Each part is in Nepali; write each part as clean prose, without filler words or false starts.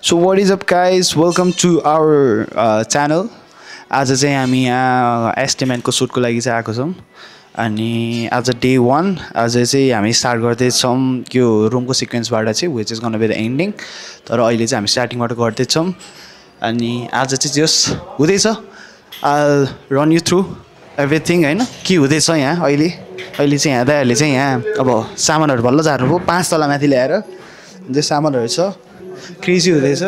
So what is up guys, welcome to our channel. आज चाहिँ हामी यहाँ एस्टिमेन्टको सुटको लागि चाहिँ आएको छौँ अनि आज डे 1 आज चाहिँ हामी स्टार्ट गर्दैछौँ यो रुमको सिक्वेन्सबाट चाहिँ which is gonna be the ending तर अहिले चाहिँ हामी स्टार्टिङबाट गर्दैछौँ अनि आज चाहिँ जस्ट हुँदैछ I run you through everything हैन के हुँदैछ यहाँ अहिले चाहिँ यहाँ दाइहरूले चाहिँ यहाँ अब सामानहरू बल्ल झार्नुभयो 5 तला माथि ल्याएर जो सामानहरू छ क्रेजी हुँदैछ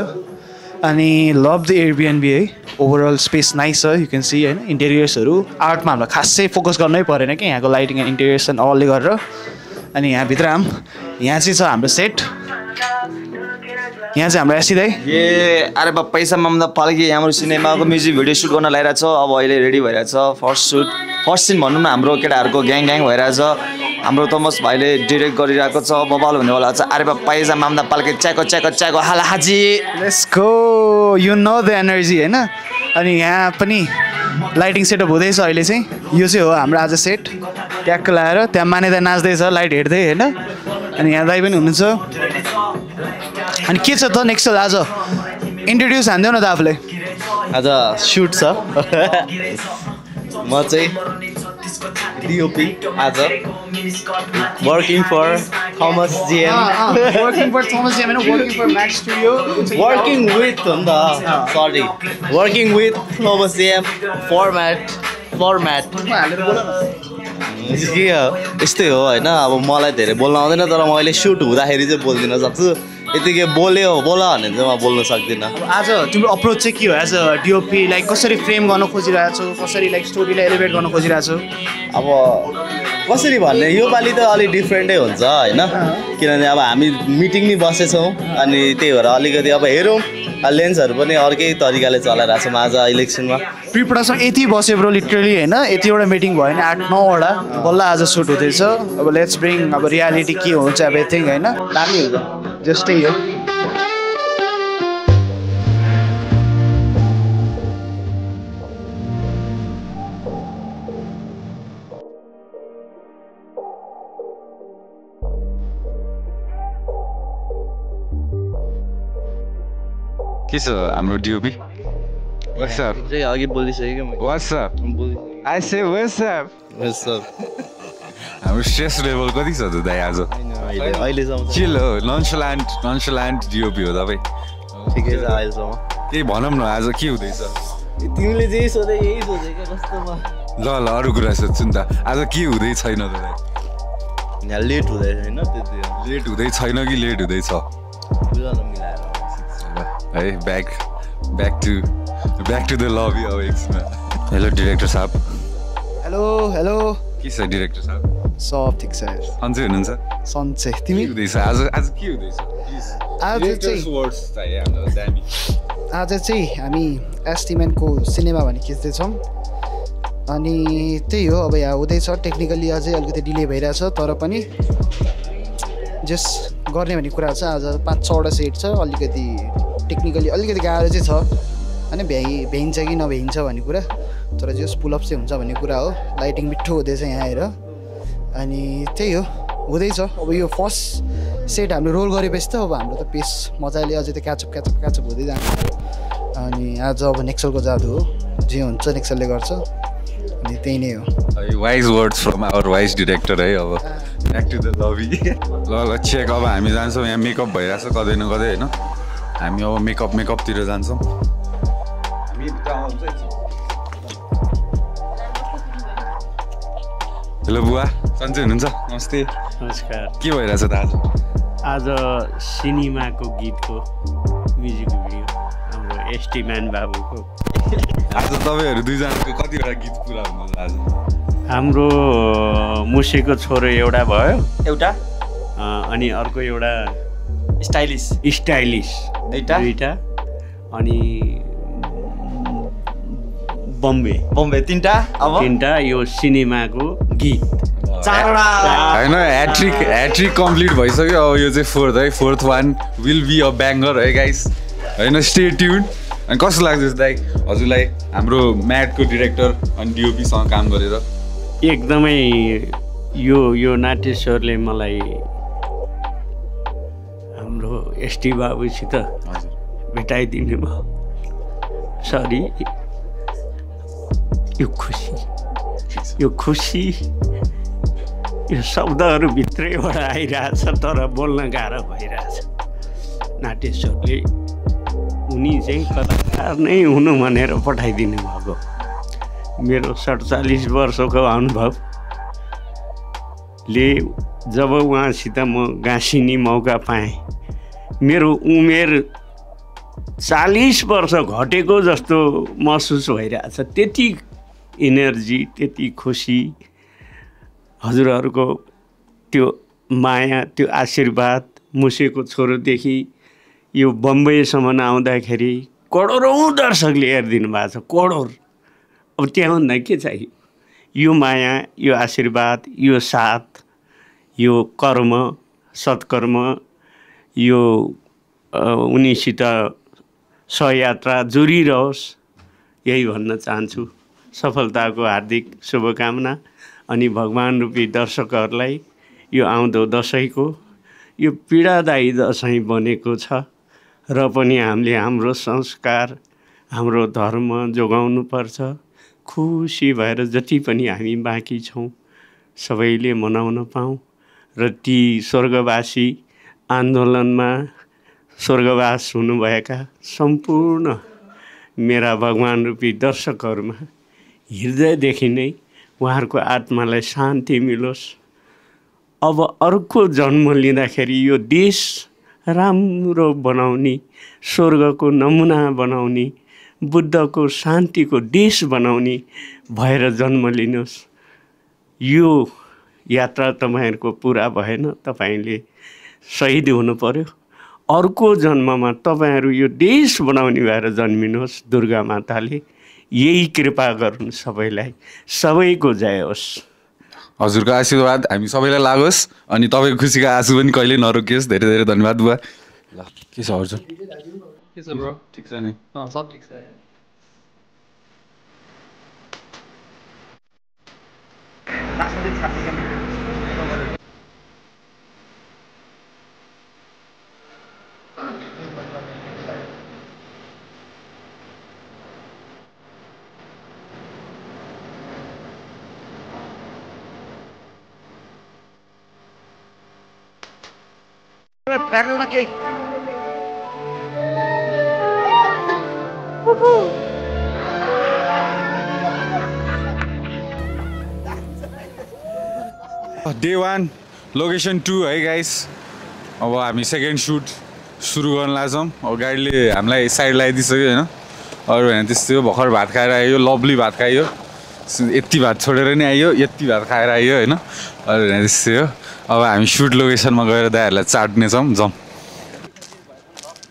अनि लभ द एयरबिएनबी है ओभरअल स्पेस नाइस छ यु क्यान सी हैन इन्टेरियर्सहरू आर्टमा हामीलाई खासै फोकस गर्नै परेन कि यहाँको लाइटिङ एन्ड इन्टेरियर्स एन्ड अलले गरेर अनि यहाँभित्र यहाँ चाहिँ छ हाम्रो सेट यहाँ चाहिँ हाम्रो एसी दाइ ए अरे बा पैसा ममदा पालकी हाम्रो सिनेमाको म्युजिक भिडियो सुट गर्न लागिरहेछ अब अहिले रेडी भइरहेछ फर्स्ट सिन भनौँ न हाम्रो केटाहरूको ग्याङ भइरहेछ हाम्रो तमस भाइले डिरेक्ट गरिरहेको छ बबाल हुनेवाला छ अरे बा पैसा ममदा पालकी च्याको हाला हाजी let's go you know the energy हैन अनि यहाँ पनि लाइटिङ सेटअप हुँदैछ अहिले चाहिँ यो चाहिँ हो हाम्रो आज सेट ट्याक्क लगाएर त्यहाँ मानेदा नाच्दैछ लाइट हेर्दै हैन अनि यहाँ दाइ पनि हुनुहुन्छ अनि के छ त नेक्स्ट आज इन्ट्रोड्युस हान्देऊ न त आफूलाई आज सुट छ म चाहिँ डिओपी आज working for Thomas GM working for Thomas GM हैन working for Max studio working with हो नि त sorry working with Thomas GM format के यस्तै हो होइन अब मलाई धेरै बोल्न आउँदैन तर मैले सुट हुँदाखेरि चाहिँ बोल्दिन सक्छु यतिकै बोल भने चाहिँ म बोल्न सक्दिनँ आज तिम्रो अप्रोच चाहिँ के हो एज अ डिओपी लाइक कसरी फ्रेम गर्न खोजिरहेको छौ कसरी लाइक स्टोरीलाई एलिभेट गर्न खोजिरहेको छौ अब कसरी भन्ने योपालि त अलिक डिफ्रेन्टै हुन्छ होइन किनभने अब हामी मिटिङ नि बसेछौँ अनि त्यही भएर अलिकति अब हेरौँ लेन्सहरू पनि अर्कै तरिकाले चलाइरहेको छौँ आज इलेक्सनमा प्रि प्रडक्सन यति बस्यो ब्रो लिटरली होइन यतिवटा मिटिङ भयो भने 8-9वटा बल्ल आज सुट हुँदैछ अब लेट्स ब्रिङ अब रियालिटी के हुन्छ एभ्रिथिङ होइन दामी हुन्छ जस्तै हो के छ हाम्रो डिओपी व्हाट्स अप चाहिँ अघि बोलिसकेको मैले what's up I say what's up हाम्रो स्ट्रेस लेभल कति छ त दाइ आज अहिलेसम्म चिल हो नन्सलान्ट डिओपी हो तपाईँ ठिकै छ अहिलेसम्म त्यही भनौँ न आज के हुँदैछ तिमीले जे सोधे यही सोधेको कस्तोमा ल अरू कुरा सोध्छु नि त आज के हुँदै छैन त दाइ यहाँ लेट हुँदैछ होइन त्यति लेट हुँदै छैन कि लेट हुँदैछ बुझ न मिलाएर है ब्याक टु द लबी अब एकछिनमा हेलो डिरेक्टर साहब हेलो के छ डिरेक्टर साहब सब ठिक छ सन्चै हुनुहुन्छ सन्चै तिमी के हुँदैछ आज के हुँदैछ आज चाहिँ हामी एस्टिमेन्टको सिनेमा भन्ने खिच्दैछौँ अनि त्यही हो अब यहाँ हुँदैछ टेक्निकली अझै अलिकति डिले भइरहेछ तर पनि जस्ट गर्ने भन्ने कुरा छ आज 5-6वटा सेट छ अलिकति टेक्निकली अलिकति गाह्रो चाहिँ छ होइन भ्याइन्छ कि नभ्याइन्छ भन्ने कुरा तर जस्ट पुलअप चाहिँ हुन्छ भन्ने कुरा हो लाइटिङ मिठो हुँदैछ यहाँ आएर अनि त्यही हो हुँदैछ अब यो फर्स्ट सेट हामीले रोल गरेपछि त अब हाम्रो त पेस मजाले अझै त क्याचअप हुँदै जान्छ अनि आज अब नेक्सलको जादु हो जे हुन्छ नेक्सलले गर्छ अनि त्यही नै हो wise words from our wise director है अब ब्याक टु द लबी ल चेक अब हामी जान्छौँ यहाँ मेकअप भइरहेछ कतै न कतै होइन हामी अब मेकअपतिर जान्छौँ हेलो बुवा सन्चै हुनुहुन्छ नमस्ते नमस्कार के भइरहेछ त आज सिनेमाको गीतको म्युजिक भिडियो हाम्रो एसटी म्यान बाबुको आज तपाईँहरू दुईजनाको कतिवटा गीत पुरा हुनुहुन्छ आज हाम्रो मुसेको छोरो एउटा भयो एउटा अनि अर्को एउटा स्टाइलिस दुईटा अनि बम्बे तिनटा यो सिनेमाको गीत होइन ह्याट्रिक कम्प्लिट भइसक्यो अब यो चाहिँ fourth one will be a banger है गाइस होइन स्टे ट्युन अनि कस्तो लाग्दैछ दाइ हजुरलाई हाम्रो म्याटको डिरेक्टर अनि डिओपीसँग काम गरेर एकदमै यो नाट्यश्वरले मलाई हाम्रो एसटी बाबुसित भेटाइदिनु भयो सरी यो खुसी यो शब्दहरूभित्रैबाट आइरहेछ तर बोल्न गाह्रो भइरहेछ नाट्येश्वरले उनी चाहिँ कलाकार नै हुनु भनेर पठाइदिनु भएको मेरो 47 वर्षको अनुभवले जब उहाँसित म गाँसिने मौका पाएँ मेरो उमेर 40 वर्ष घटेको जस्तो महसुस भइरहेछ त्यति एनर्जी त्यति खुसी हजुरहरूको त्यो माया त्यो आशीर्वाद मुसेको छोरोदेखि यो बम्बईसम्म आउँदाखेरि करोडौँ दर्शकले हेरिदिनु भएको छ करोड अब त्यहाँभन्दा के चाहियो यो माया यो आशीर्वाद यो साथ यो कर्म सत्कर्म यो उनीसित सहयात्रा जोडिरहोस् यही भन्न चाहन्छु सफलताको हार्दिक शुभकामना अनि भगवान रूपी दर्शकहरूलाई यो आउँदो दसैँको यो पीडादायी दसैँ बनेको छ र पनि हामीले हाम्रो संस्कार हाम्रो धर्म जोगाउनु पर्छ खुसी भएर जति पनि हामी बाँकी छौँ सबैले मनाउन पाऊँ र ती स्वर्गवासी आन्दोलनमा स्वर्गवास हुनुभएका सम्पूर्ण मेरा भगवान रूपी दर्शकहरूमा हृदयदेखि नै उहाँहरूको आत्मालाई शान्ति मिलोस् अब अर्को जन्म लिँदाखेरि यो देश राम्रो बनाउने स्वर्गको नमुना बनाउने बुद्धको शान्तिको देश बनाउने भएर जन्म लिनुहोस् यो यात्रा तपाईँहरूको पुरा भएन तपाईँले शहीद हुनु पर्यो अर्को जन्ममा तपाईँहरू यो देश बनाउने भएर जन्मिनुहोस् दुर्गा माताले यही कृपा गर्नु सबैलाई सबैको जय होस् हजुरको आशीर्वाद हामी सबैलाई लागोस् अनि तपाईँको खुसीको आँसु पनि कहिले नरोकियोस् धेरै धेरै धन्यवाद बुवा ल के छ अर्जुन के छ ब्रो ठिक छ नि सब ठिक छ डे 1 लोकेसन 2 है गाइस अब हामी सेकेन्ड सुट सुरु गर्न लाग्छौँ अब गाडीले हामीलाई साइड लगाइदिइसक्यो होइन अरू होइन त्यस्तै हो भर्खर भात खाएर आयो लभली भात खायो यति भात छोडेर नि आयो यति भात खाएर आयो होइन अरू होइन त्यस्तै हो अब हामी सुट लोकेसनमा गएर दाइहरूलाई चाट्नेछौँ जाउँ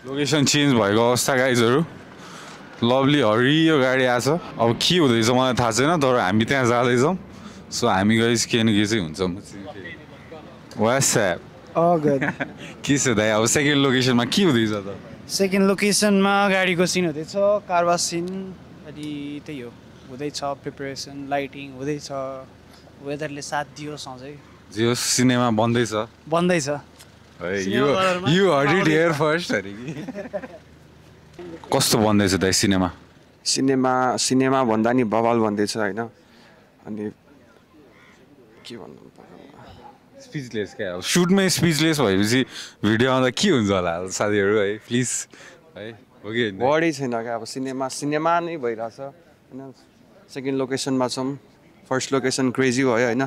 लोकेसन चेन्ज भएको अवस्था गाइजहरू लभली हरियो गाडी आछ अब के हुँदैछ मलाई थाहा छैन तर हामी त्यहाँ जाँदैछौँ सो हामी गइस के न के चाहिँ हुन्छ वाट्सएप के छ दाइ अब सेकेन्ड लोकेसनमा के हुँदैछ त सेकेन्ड लोकेसनमा गाडीको सिन हुँदैछ कारवास सिन अनि त्यही हो हुँदैछ प्रिपरेसन लाइटिङ हुँदैछ वेदरले साथ दियो सधैँ जियो सिनेमा बन्दैछ you heard it here first अरे कि कस्तो बन्दैछ दाइ सिनेमा सिनेमा भन्दा नि बवाल भन्दैछ होइन अनि के भन्नु स्पिचलेस क्या अब सुटमै स्पिचलेस भएपछि भिडियो आउँदा के हुन्छ होला साथीहरू है प्लिज है हो कि वर्डै छैन क्या अब सिनेमा नै भइरहेछ होइन सेकेन्ड लोकेसनमा छौँ फर्स्ट लोकेसन क्रेजी भयो होइन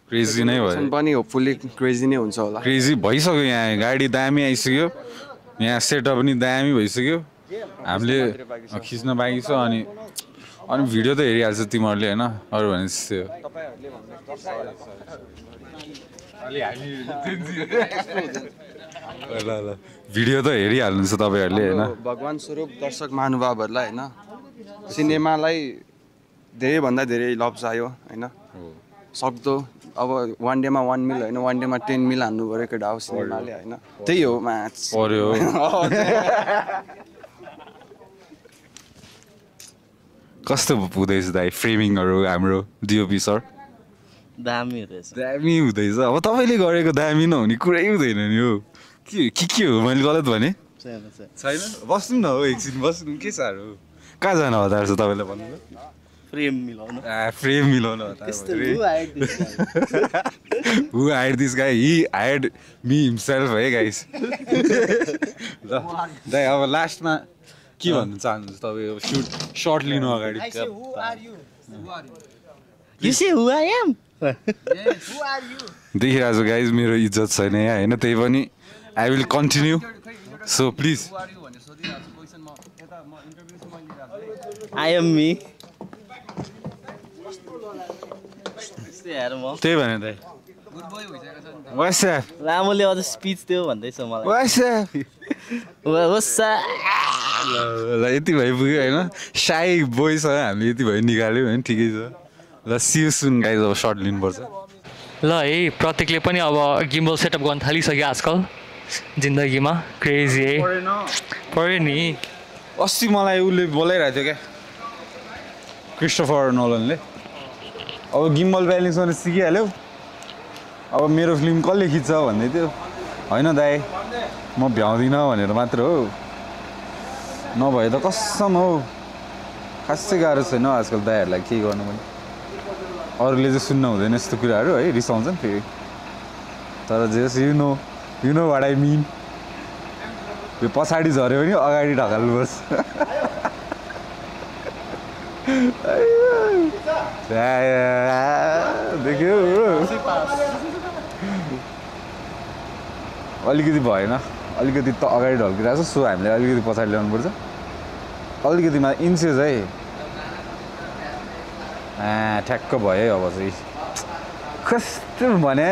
क्रेजी नै भयो पनि होपफुल्ली क्रेजी नै हुन्छ होला क्रेजी भइसक्यो यहाँ गाडी दामी आइसक्यो यहाँ सेटअप पनि दामी भइसक्यो हामीले खिच्न बाँकी छ अनि भिडियो त हेरिहाल्छ तिमीहरूले होइन अरू भने त्यस्तै हो ल भिडियो त हेरिहाल्नुहुन्छ तपाईँहरूले होइन भगवान् स्वरूप दर्शक महानुभावहरूलाई होइन सिनेमालाई धेरैभन्दा धेरै लभ चाहियो होइन सक्दो अब वान डेमा 1 मिल होइन वान डेमा 10 मिल हान्नु पऱ्यो केटा अब सिनेमाले होइन त्यही हो म्याच पर्यो कस्तो हुँदैछ दाइ फ्रेमिङहरू हाम्रो डिओपी सर दामी हुँदैछ अब तपाईँले गरेको दामी नहुने कुरै हुँदैन नि हो के हो मैले गलत भने छैन बस्नु न हो एकछिन बस्नु के साह्रो कहाँ जानु हतार छ तपाईँलाई भन्नु फ्रेम मिलाउनु फ्रेम मिलाउनु who hired this guy he hired me himself है गाइस ल दाइ अब लास्टमा के भन्नु चाहनुहुन्छ तपाईँ अब सर्ट लिनु अगाडि देखिरहेको छु गाइज मेरो इज्जत छैन यहाँ होइन त्यही पनि I will continue so please I am me त्यही भने दाइ वाट्सएप लामोले अझ स्पिच दियो भन्दैछ मलाई वाट्सएप ल यति भइपुग्यो होइन साई बोयसँग हामीले यति भयो निकाल्यौँ होइन ठिकै छ ल सिउ सुन गाइज अब सर्ट लिनुपर्छ ल है प्रत्येकले पनि अब गिम्बल सेटअप गर्न थालिसक्यो आजकल जिन्दगीमा क्रेजी है पऱ्यो नि अस्ति मलाई उसले बोलाइरहेको थियो क्या क्रिस्टोफर नोलनले अब गिम्बल ब्यालेन्स गर्न सिकिहाल्यौ अब मेरो फिल्म कसले खिच्छ भन्दै थियो होइन दाइ म भ्याउँदिनँ भनेर मात्र हो नभए त कसम हौ खासै गाह्रो छैन आजकल दाइहरूलाई के गर्नु पनि अरूले चाहिँ सुन्न हुँदैन यस्तो कुराहरू है रिसाउँछ नि फेरि तर yes you know what I mean यो पछाडि झऱ्यो भने अगाडि ढकाल्नुपर्छ देख्यो अलिकति भएन अलिकति त अगाडि ढल्किरहेको छ सो हामीले अलिकति पछाडि ल्याउनुपर्छ अलिकतिमा इन्चेस है ठ्याक्क भयो अब चाहिँ कस्तो भने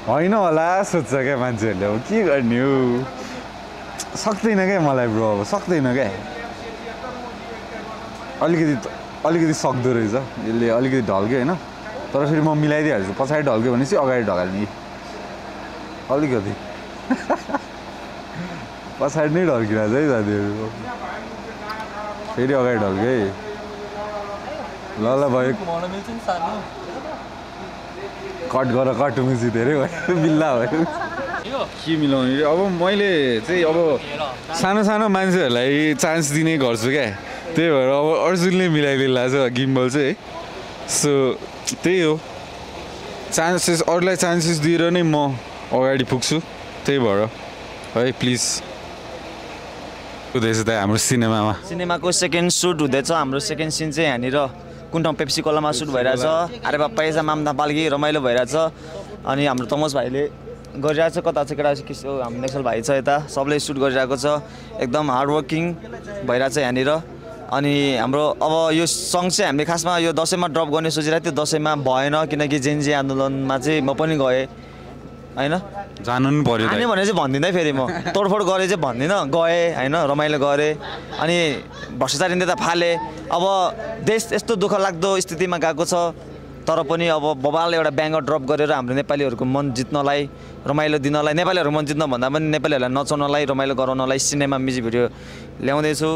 होइन होला सोध्छ क्या मान्छेहरूले अब के गर्ने हो सक्दैन क्या मलाई ब्रो अब सक्दैन क्या अलिकति सक्दो रहेछ यसले अलिकति ढल्क्यो होइन तर फेरि म मिलाइदिइहाल्छु पछाडि ढल्क्यो भने चाहिँ अगाडि ढकाल्ने अलिकति पछाडि नै ढल्किरहेछ है साथीहरू फेरि अगाडि ढल्क्यो है ल भयो कट गर कटुमुसी धेरै भयो बिल्ला भयो के मिलाउने अब मैले चाहिँ अब सानो सानो मान्छेहरूलाई चान्स दिने गर्छु क्या त्यही भएर अब अर्जुनले मिलाइदिनु छ गिम्बल चाहिँ सो त्यही हो चान्सेस अरूलाई चान्सेस दिएर नै म अगाडि पुग्छु त्यही भएर है प्लिज हुँदैछ त हाम्रो सिनेमाको सेकेन्ड सुट हुँदैछ हाम्रो सेकेन्ड सिन चाहिँ यहाँनिर कुन्ठाउँ पेप्सी कोलामा सुट भइरहेछ अरे बा पैसा माम्दा पाल्की रमाइलो भइरहेछ अनि हाम्रो तमस भाइले गरिरहेछ कता चाहिँ केटा किसो हाम्रो नेक्सल भाइ छ यता सबले सुट गरिरहेको छ एकदम हार्डवर्किङ भइरहेछ यहाँनिर अनि हाम्रो अब यो सङ चाहिँ हामीले खासमा यो दसैँमा ड्रप गर्ने सोचिरहेको थियो दसैँमा भएन किनकि जेनजी आन्दोलनमा चाहिँ म पनि गएँ होइन जानु पनि पर्यो जाने भने चाहिँ भन्दिनँ फेरि म तोडफोड गरेँ चाहिँ भन्दिनँ गएँ होइन रमाइलो गरेँ अनि भ्रष्टाचारीले त फाले अब देश यस्तो दुःख लाग्दो स्थितिमा गएको छ तर पनि अब बबालले एउटा ब्याङ्गर ड्रप गरेर हाम्रो नेपालीहरूको मन जित्नलाई रमाइलो दिनलाई नेपालीहरूको मन जित्न भन्दा पनि नेपालीहरूलाई नचाउनलाई रमाइलो गराउनलाई सिनेमा म्युजिक भिडियो ल्याउँदैछु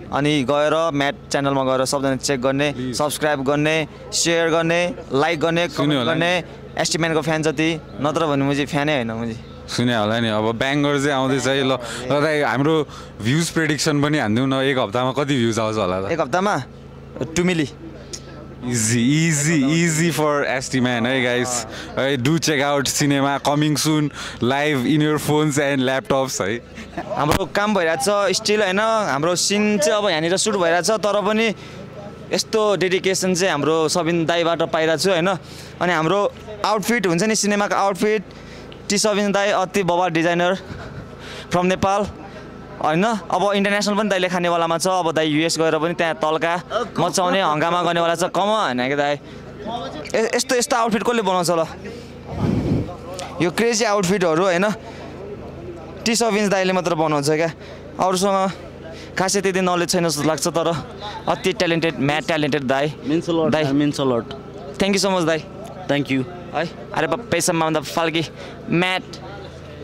अनि गएर म्याट च्यानलमा गएर सबजना चेक गर्ने सब्सक्राइब गर्ने सेयर गर्ने लाइक गर्ने कमेन्ट गर्ने एस्टिम्यानको फ्यान जति नत्र भने म चाहिँ फ्यानै होइन म चाहिँ सुने होला नि अब ब्याङ्गर चाहिँ आउँदैछ है ल दाइ हाम्रो भ्युज प्रेडिक्सन पनि हानिदिउँ न एक हप्तामा कति भ्युज आउँछ होला एक हप्तामा 2 मिली easy for एस्टिम्यान है गाइस है do check out cinema coming soon live in your phones and laptops है हाम्रो काम भइरहेछ स्टिल होइन हाम्रो सिन चाहिँ अब यहाँनिर सुट भइरहेछ तर पनि यस्तो डेडिकेसन चाहिँ हाम्रो सबिन दाईबाट पाइरहेको छु होइन अनि हाम्रो आउटफिट हुन्छ नि सिनेमाको आउटफिट टी सबिन दाई अति बबा डिजाइनर फ्रम नेपाल होइन अब इन्टरनेसनल पनि दाइले खानेवालामा छ अब दाइ युएस गएर पनि त्यहाँ तल्का मचाउने हङ्गामा गर्नेवाला छ कम होइन कि दाइ यस्तो आउटफिट कसले बनाउँछ ल यो क्रेजी आउटफिटहरू होइन टी सबिन्स दाइले मात्र बनाउँछ क्या अरूसँग खासै त्यति नलेज छैन जस्तो लाग्छ तर अति ट्यालेन्टेड म्याड ट्यालेन्टेड दाइ दाइ means a lot thank you so much दाइ थ्याङ्क यू है अरे पैसामा भन्दा फाल्की म्याट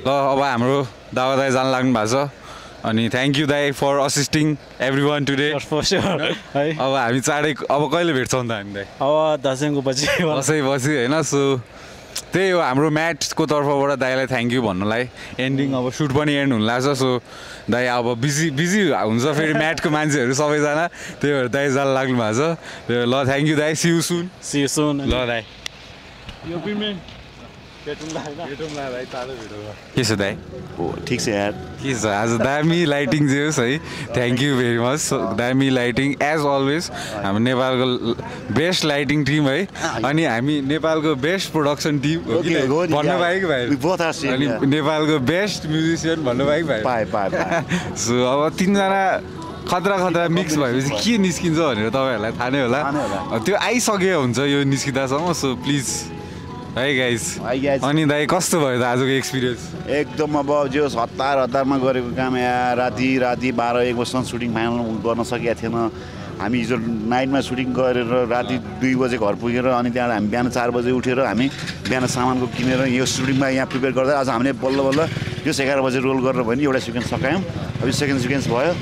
ल अब हाम्रो दावा दाइ जान लाग्नु भएको छ अनि थ्याङ्क यू दाइ फर असिस्टिङ एभ्री वान टुडे है अब हामी चाँडै अब कहिले भेट्छौँ त हामी दाइ अब दसैँको पछि दसैँपछि होइन सो त्यही हो हाम्रो म्याटको तर्फबाट दाइलाई थ्याङ्क यू भन्नुलाई एन्डिङ अब सुट पनि एन्ड हुन लाग्छ सो दाइ अब बिजी हुन्छ फेरि म्याटको मान्छेहरू सबैजना त्यही भएर दाइ जाल लाग्नु भएको छ त्यही भएर ल थ्याङ्क यू दाइ सी यू सुन ल दाइ के छ दाइ ठिक छ यार के छ आज दामी लाइटिङ जे होस् है थ्याङ्क यू भेरी मच दामी लाइटिङ एज अलवेज हाम्रो नेपालको बेस्ट लाइटिङ टिम है अनि हामी नेपालको बेस्ट प्रोडक्सन टिम भन्नु पाएँ कि भाइ अनि नेपालको बेस्ट म्युजिसियन भन्नु पाएँ कि भाइ सो अब तिनजना खतरा मिक्स भएपछि के निस्किन्छ भनेर तपाईँहरूलाई थाहा नै होला त्यो आइसकेको हुन्छ यो निस्किँदासम्म सो प्लिज है गाइस अनि दाइ कस्तो भयो त आजको एक्सपिरियन्स एकदम अब जो हतारमा गरेको काम यहाँ राति 12-1 बजीसम्म सुटिङ फाइनल गर्न सकेका थिएन हामी हिजो नाइटमा सुटिङ गरेर राति 2 बजे घर पुगेर अनि त्यहाँबाट हामी बिहान 4 बजे उठेर हामी बिहान सामानको किनेर यो सुटिङमा यहाँ प्रिपेयर गर्दा आज हामीले बल्ल यो 11 बजे रोल गरेर भयो नि एउटा सिक्वेन्स सकायौँ अब यो सेकेन्ड सिक्वेन्स भयो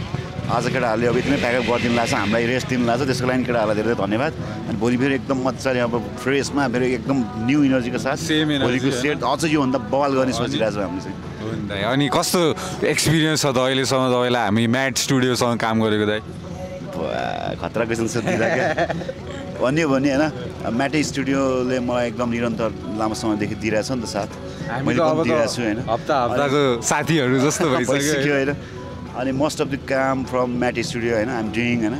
आज केटाहरूले अब यति नै प्याकअप गरिदिनु लाग्छ हामीलाई रेस्ट दिनु लाग्छ त्यसको लागि केटाहरूलाई धेरै धन्यवाद अनि भोलि फेरि एकदम मजाले अब फ्रेसमा फेरि एकदम न्यू इनर्जीको साथ भोलिको सेट अझ योभन्दा बवाल गर्ने सोचिरहेको छ हामीले चाहिँ अनि कस्तो एक्सपिरियन्स छ त अहिलेसम्म तपाईँलाई हामी म्याट स्टुडियोसँग काम गरेको दाइ खतरा क्वेसन सोधिदिँदा भन्यो भने होइन म्याटे स्टुडियोले मलाई एकदम निरन्तर लामो समयदेखि दिइरहेछ नि त साथ मैले पनि दिइरहेको छु होइन हप्ताको साथीहरू जस्तो भइसक्यो होइन अनि मोस्ट अफ द काम फ्रम म्याट स्टुडियो होइन आइम डुइङ होइन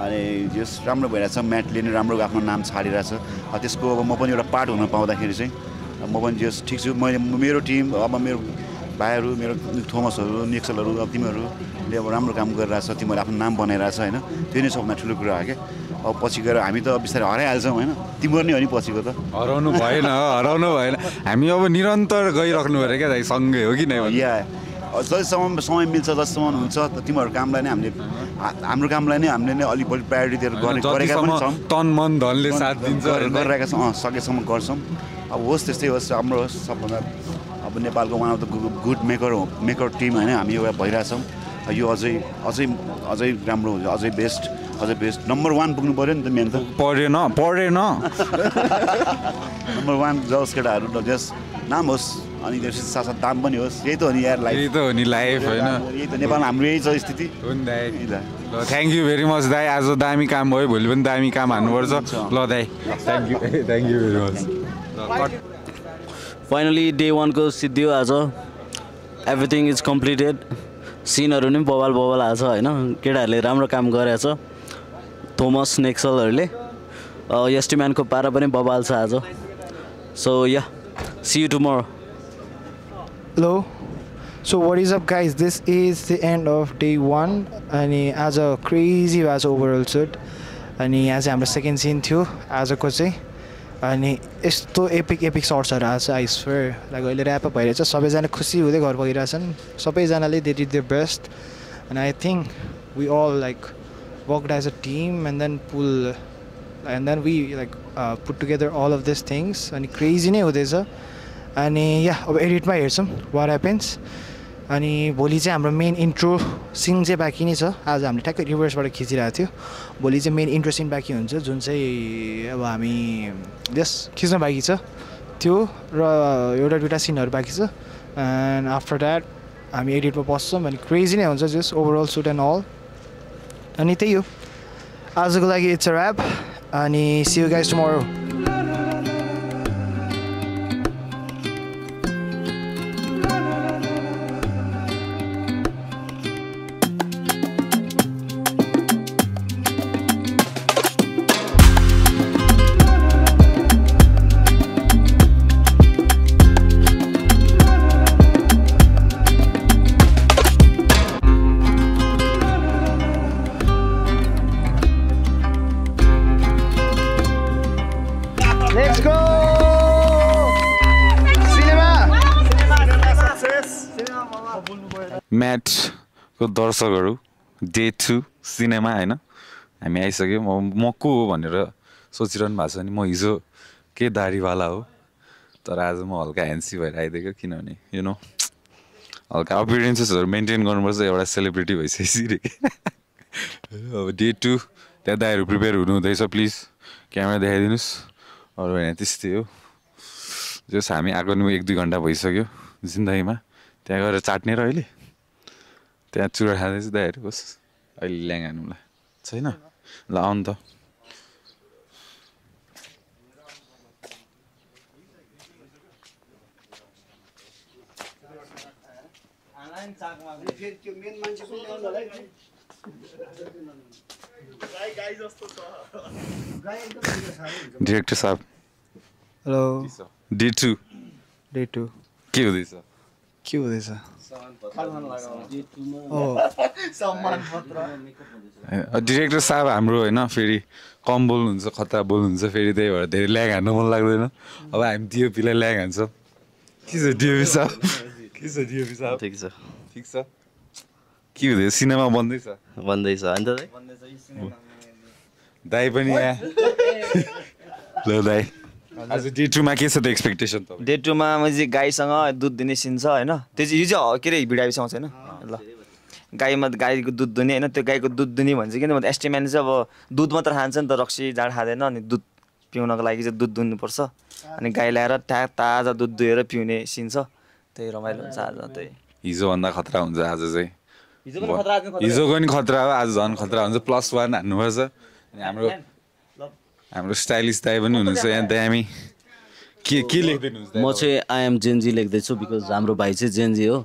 अनि जस राम्रो भइरहेछ म्याटले नै राम्रो आफ्नो नाम छाडिरहेछ त्यसको अब म पनि एउटा पार्ट हुन पाउँदाखेरि चाहिँ म पनि जस ठिक छु मैले मेरो टिम अब मेरो भाइहरू मेरो थोमसहरू नेक्सलहरू अब तिमीहरूले अब राम्रो काम गरिरहेछ तिमीहरूले आफ्नो नाम बनाइरहेछ होइन त्यो नै सबभन्दा ठुलो कुरा हो क्या अब पछि गएर हामी त बिस्तारै हराइहाल्छौँ होइन तिम्रो नै हो नि पछिको त हराउनु भएन हामी अब निरन्तर गइराख्नु पऱ्यो क्या दाइ सँगै हो कि नै या जतिसम्म समय मिल्छ जतिसम्म हुन्छ हाम्रो कामलाई नै हाम्रो कामलाई नै हामीले नै अलिक बढी प्रायोरिटी दिएर गरेका पनि छौँ तन मन धनले साथ दिन्छ गरिरहेका छौँ सकेसम्म गर्छौँ अब होस् त्यस्तै होस् राम्रो होस् सबभन्दा अब नेपालको one of the good maker team होइन हामी एउटा भइरहेछौँ यो अझै राम्रो हुन्छ अझै बेस्ट नम्बर 1 पुग्नु पऱ्यो नि त मेन त पढेन नम्बर 1 जस केटाहरू जस नाम होस् अनि त्यो साथसाथ दाम पनि होस् यही त हो नि यार लाइफ यही त हो नि लाइफ होइन यही त नेपालमा हाम्रो यही छ स्थिति हो नि दाइ थ्याङ्क यू भेरी मच दाइ आज दामी काम भयो भोलि पनि दामी काम हान्नुपर्छ ल दाइ thank you very much finally day 1 को सिद्धियो आज एभ्रिथिङ इज कम्प्लिटेड सिनहरू नि बवाल आएको छ होइन केटाहरूले राम्रो काम गरेछ थोमस नेक्सलहरूले एस्टिम्यानको पारा पनि बवाल छ आज so yeah see you tomorrow Hello. So what is up guys? This is the end of day 1 अनि आज क्रेजी भएको छ ओभरअल सुट अनि आज हाम्रो सेकेन्ड सिन थियो आजको चाहिँ अनि यस्तो एपिक सर्ट्सहरू आएको छ आई स्वेयर लाइक अहिले ऱ्यापअप भइरहेछ सबैजना खुसी हुँदै घर गइरहेछन् सबैजनाले they did their best and I think we all like worked as a team and then we like put together all of this things अनि क्रेजी नै हुँदैछ अनि या अब एडिटमा हेर्छौँ वाट ह्यापेन्स अनि भोलि चाहिँ हाम्रो मेन इन्ट्रो सिन चाहिँ बाँकी नै छ आज हामीले ठ्याक्कै रिभर्सबाट खिचिरहेको थियो भोलि चाहिँ मेन इन्ट्रो सिन बाँकी हुन्छ जुन चाहिँ अब हामी जस्ट खिच्न बाँकी छ त्यो र एउटा दुइटा सिनहरू बाँकी छ एन्ड आफ्टर द्याट हामी एडिटमा बस्छौँ अनि क्रेजी नै हुन्छ just overall shoot and all अनि त्यही हो आजको लागि इट्स अ ऱ्याप अनि see you guys tomorrow Let's go! Cinema! म्याटको दर्शकहरू डे 2 सिनेमा होइन हामी आइसक्यौँ म को हो भनेर सोचिरहनु भएको छ नि म हिजो के दाढीवाला हो तर आज म हल्का ह्यान्सी भएर आइदिएको किनभने यु नो हल्का अपियरेन्सेसहरू मेन्टेन गर्नुपर्छ एउटा सेलिब्रिटी भइसकेपछि अब डे 2 त्यहाँ दाइहरू प्रिपेयर हुनुहुँदैछ प्लिज क्यामेरा देखाइदिनुहोस् अरू होइन त्यस्तै हो जस हामी आएको नि 1-2 घन्टा भइसक्यो जिन्दगीमा त्यहाँ गएर चाट्ने र अहिले त्यहाँ चुरा खाँदैछु दाइहरू बस अहिले ल्याङ हान्नुलाई छैन ल आउनु त डिरेक्टर साहब हेलो डे 2 के हुँदैछ के हुँदैछ डिरेक्टर साहब हाम्रो होइन फेरि कम बोल्नुहुन्छ खतरा बोल्नुहुन्छ फेरि त्यही भएर धेरै ल्याङ हान्नु मन लाग्दैन अब हामी डिओपीलाई ल्याङ हान्छौँ के छ डिओपी साहब ठिक छ के हुँदैछ सिनेमा बन्दैछ अन्त दाइ पनि यहाँ ल दाइ आज डे 2 मा के छ त एक्सपेक्टेसन त डे 2 मा मैले चाहिँ गाईसँग दुध दिने सिन छ होइन त्यो चाहिँ यो चाहिँ के अरे भिडियो आउँछ होइन ल गाईको दुध दुने होइन त्यो गाईको दुध दुने भन्छ किन भन्दा एस्टिम्यान चाहिँ अब दुध मात्र खान्छ नि त रक्सी जाँड खाँदैन अनि दुध पिउनको लागि चाहिँ दुध दुन्नुपर्छ अनि गाई ल्याएर ताजा दुध दुहेर पिउने सिन छ त्यही रमाइलो हुन्छ आज त्यही हिजोभन्दा खतरा हुन्छ आज चाहिँ हिजोको नि खतरा हो आज झन् खतरा हुन्छ +1 हान्नुपर्छ अनि हाम्रो स्टाइलिस दाइ पनि हुनुहुन्छ यहाँ दामी के लेख्दैनुहुन्छ म चाहिँ आई एम जेनजी लेख्दैछु बिकज हाम्रो भाइ चाहिँ जेनजी हो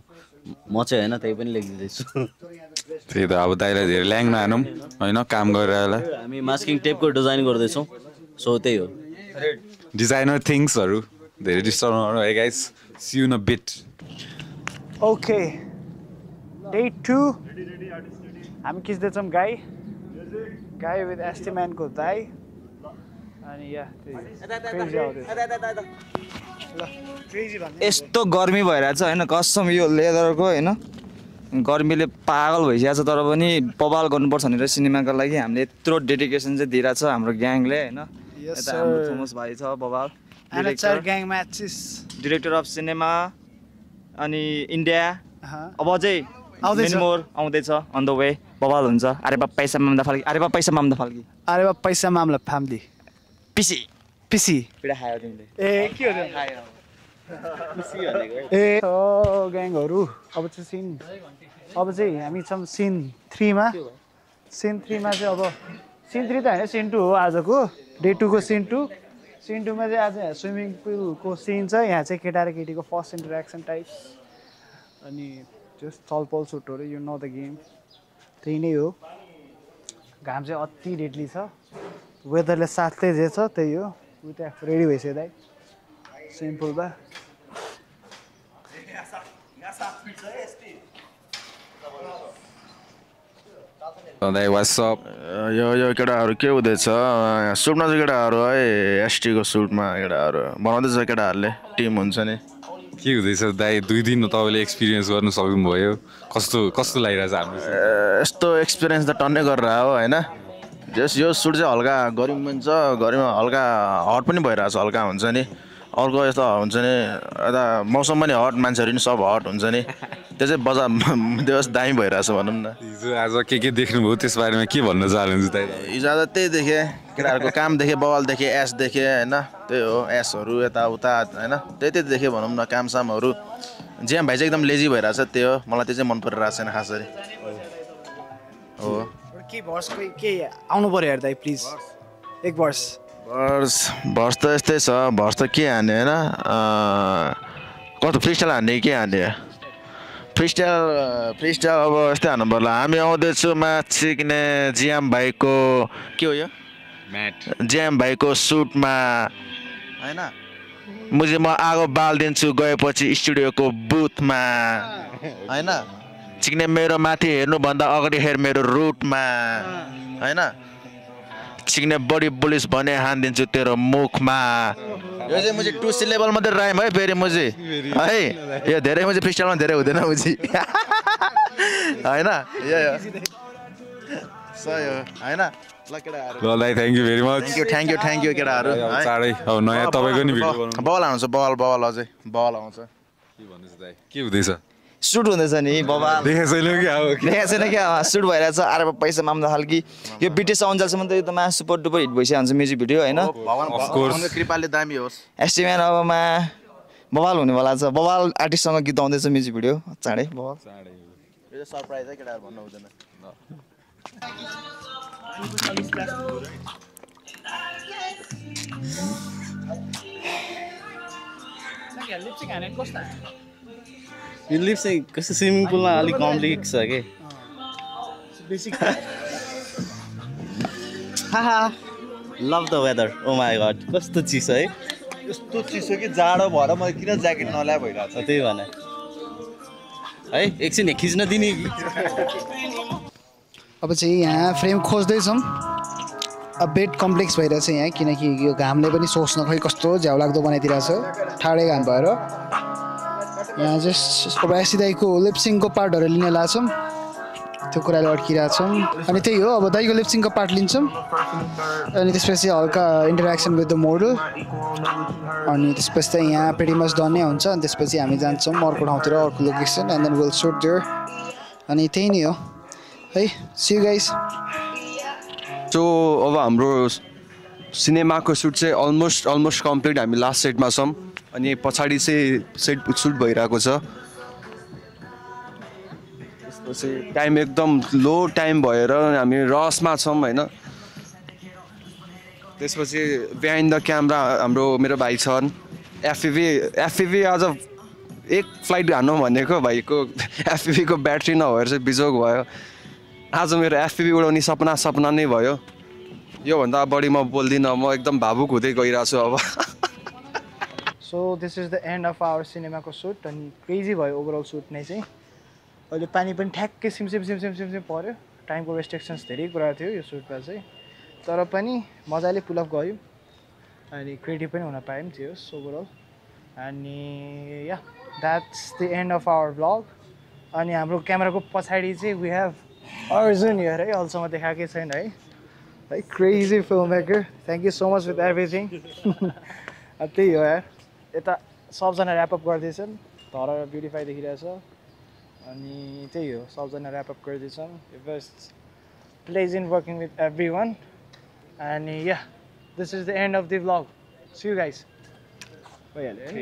म चाहिँ होइन त्यही पनि लेखिदिँदैछु त्यही त अब दाइलाई धेरै ल्याङ नहानौँ होइन काम गरेर हामी मास्किङ टेपको डिजाइन गर्दैछौँ सो त्यही हो डिजाइनर थिङ्सहरू धेरै डिस्टर्ब नगर्नु है guys see you in a bit okay day 2 हामी खिच्दैछौँ गाई विथ एस्टिम्यानको दाई अनि यस्तो गर्मी भइरहेछ होइन कसम यो लेदरको होइन गर्मीले पागल भइसकेको छ तर पनि बवाल गर्नुपर्छ भनेर सिनेमाको लागि हामीले यत्रो डेडिकेसन चाहिँ दिइरहेको छ हाम्रो ग्याङले होइन यता हाम्रो थोमस भाइ छ बवाल डिरेक्टर अफ सिनेमा अनि इन्डिया अब अझै मोर आउँदैछ अन द वे बवाल हुन्छ अरे बा पैसा मामला फाल्की पिसी पिडा खायो तिमीले ए के हो ग्याङहरू अब चाहिँ हामी छौँ सिन 3 मा चाहिँ अब सिन 3 त होइन सिन 2 हो आजको डे 2 को सिन 2 मा चाहिँ आज स्विमिङ पुलको सिन छ यहाँ चाहिँ केटा र केटीको फर्स्ट इन्टरेक्सन टाइप अनि जस्ट चलपल सुटहरू यु नो द गेम त्यही नै हो घाम चाहिँ अति डेडली छ वेदरले साथै जे छ त्यही हो त्यहाँ रेडी भइसक्यो दाइ सिम्पल बा दाइ वाट्सअप यो केटाहरू के हुँदैछ सुटमा चाहिँ केटाहरू है एसटीको सुटमा केटाहरू बनाउँदैछ केटाहरूले टिम हुन्छ नि के हुँदैछ दाइ 2 दिन तपाईँले एक्सपिरियन्स गर्नु सक्नुभयो कस्तो लागिरहेछ हाम्रो यस्तो एक्सपिरियन्स त टन्नै गरेर हो होइन जस यो सुट चाहिँ हल्का गर्मी पनि छ गर्मीमा हल्का हट पनि भइरहेछ हल्का हुन्छ नि अर्को यस्तो हुन्छ नि यता मौसम पनि हट मान्छेहरू पनि सब हट हुन्छ नि त्यो चाहिँ बजार त्यो दामी भइरहेछ भनौँ न हिजो आज के देख्नुभयो त्यस बारेमा के भन्न चाहनुहुन्छ दाइ हिजो आज त्यही देखेँ केटाहरूको काम देखेँ बवाल देखेँ एस देखेँ होइन त्यही हो एसहरू यताउता होइन त्यही देखेँ भनौँ न कामसामहरू जिएम भाइ चाहिँ एकदम लेजी भइरहेछ त्यही हो मलाई त्यो चाहिँ मन परिरहेको छैन खास गरी हो के आउनु पर्यो हेर्दा प्लिज एक वर्ष भर्स त यस्तै छ भर्स त के हान्ने होइन कस्तो फ्रिस्टाइल हान्ने के हान्ने फ्रिस्टाइल अब यस्तै हान्नु पर्ला हामी आउँदैछु माछिक्ने जिएम भाइको के हो यो जिएम भाइको सुटमा होइन मुझे म आगो बालिदिन्छु गएपछि स्टुडियोको बुथमा होइन चिक्ने मेरो माथि हेर्नुभन्दा अगाडि हेर मेरो रुटमा होइन चिक्ने बडी पुलिस भने हानिदिन्छु तेरो मुखमा यो चाहिँ मुझे 2 सिलेबल मात्रै राइम है फेरि मुझे है यो धेरै मुझे फ्रिस्टाइलमा धेरै हुँदैन मुझे होइन सही हो होइन ल केटाहरू ल दाइ thank you very much thank you केटाहरू चाँडै अब नयाँ तपाईँको नि भिडियो बनाउनु बल आउँछ बल अझै बल आउँछ के भन्नुहोस् दाइ के हुँदैछ सुट हुँदैछ नि बाबा देखेको छैन क्या सुट भइरहेछ अरे पैसा माम्दा खालकी यो ब्रिटिस अञ्चलसम्म त एकदम सुपर डुपर हिट भइसक्यो हुन्छ म्युजिक भिडियो होइन कृपाले दामी होस् एस्टिम्यान अबमा बवाल हुनेवाला छ बवाल आर्टिस्टसँग गीत आउँदैछ म्युजिक भिडियो चाँडै बवाल यो सरप्राइज है केटाहरु भन्नु हुँदैन यो लिप चाहिँ कस्तो स्विमिङ पुलमा अलिक कम्प्लिकेट छ के love the weather oh my God कस्तो चिसो है यस्तो चिसो कि जाडो भएर मैले किन ज्याकेट नल्याए भइरहेको छ त्यही भने है एकछिन खिच्न दिने कि अब चाहिँ यहाँ फ्रेम खोज्दैछौँ बेड कम्प्लेक्स भइरहेछ यहाँ किनकि यो घामले पनि सोच्न खै कस्तो झ्याउ लाग्दो बनाइदिरहेछ ठाडै घाम भएर यहाँ जस्ट अब एसी दाईको लिप्सिङको पार्टहरू लिन लाग्छौँ त्यो कुराले अड्किरहेछौँ अनि त्यही हो अब दाईको लिप्सिङको पार्ट लिन्छौँ अनि त्यसपछि हल्का इन्टरेक्सन विथ द मोडल अनि त्यसपछि चाहिँ यहाँ प्रिटी मच डन नै हुन्छ अनि त्यसपछि हामी जान्छौँ अर्को ठाउँतिर अर्को location and then will shoot there अनि त्यही नै हो है सी यु गाइस सो अब हाम्रो सिनेमाको सुट चाहिँ अलमोस्ट कम्प्लिट हामी लास्ट सेटमा छौँ अनि पछाडि चाहिँ सुट भइरहेको छ त्यसपछि टाइम एकदम लो टाइम भएर हामी रसमा छौँ होइन त्यसपछि बिहाइन्ड द क्यामेरा हाम्रो मेरो भाइ छन् एफइभी आज एक फ्लाइट हान्नु भनेको भाइको एफइभीको ब्याट्री नभएर चाहिँ बिजोग भयो आज मेरो एफइभी उडाउने सपना नै भयो योभन्दा बढी म बोल्दिनँ म एकदम भावुक हुँदै गइरहेको छु अब so this is the end of our सिनेमाको सुट अनि क्रेजी भयो ओभरअल सुट नै चाहिँ अहिले पानी पनि ठ्याक्कै सिमसिम पऱ्यो टाइमको रेस्ट्रिक्सन्स धेरै कुरा थियो यो सुटमा चाहिँ तर पनि मजाले पुलअप गयो अनि क्रिएटिभ पनि हुन पायौँ थियो ओभरअल अनि yeah that's the end of our vlog अनि हाम्रो क्यामेराको पछाडि चाहिँ वी हेभ अर्जुन हियर है अहिलेसम्म देखाएकै छैन है crazy film maker thank you so much with everything त्यही हो यार यता सबजना ऱ्यापअप गर्दैछन् तर ब्युटिफाई देखिरहेछ अनि त्यही हो सबजना ऱ्यापअप गर्दैछन् it was pleasant working with everyone अनि yeah this is the end of the vlog see you guys भइहाल्यो है